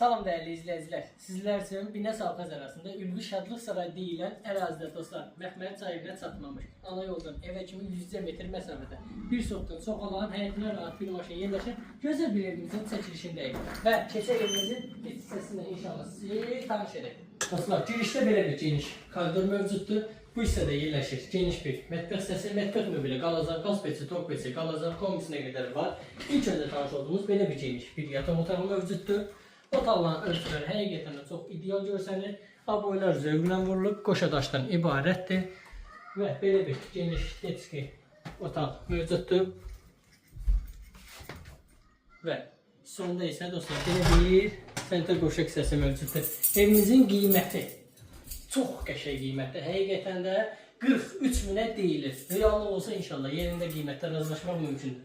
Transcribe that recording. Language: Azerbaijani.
Salam değerli izleyiciler. Sizler için Binəs Alkaz arasında Ülvi Şadlıq Sarayı deyilən ərazidə dostlar Məhməd sahibinə çatmamış. Ana yoldan evə kimi 100 metr məsafədə bir sotdan çox alan həyətinə rahat bir maşın yerləşir. Gözəl bir evimizin çəkilişindəyik və keçək evimizin iç hissəsində inşallah sizi tanış edək. Dostlar girişdə belə bir geniş koridor mövcuddur. Bu hissədə yerləşir geniş bir mətbəx hissəsi, mətbəx möbili, qalazan, qaz peçi, tok peçi, qalazan kombisinə qədər var. İlk öncə tanış olduğumuz belə bir geniş bir yataq otağı mövcuddur. Otaqların ölçüləri həqiqətən də çox ideal görsənir. Aboylar zövqlə vurulub, qoşa daşdan ibarətdir. Və belə bir geniş detski otaq mövcuddur. Və sonda isə dostlar belə bir sentr qoşa hissəsi mövcuddur. Evimizin qiyməti çox qəşəng qiymətdir. Həqiqətən də 43 minə deyilir. Reallı olsa inşallah yerində qiymətdə razılaşmaq mümkündür.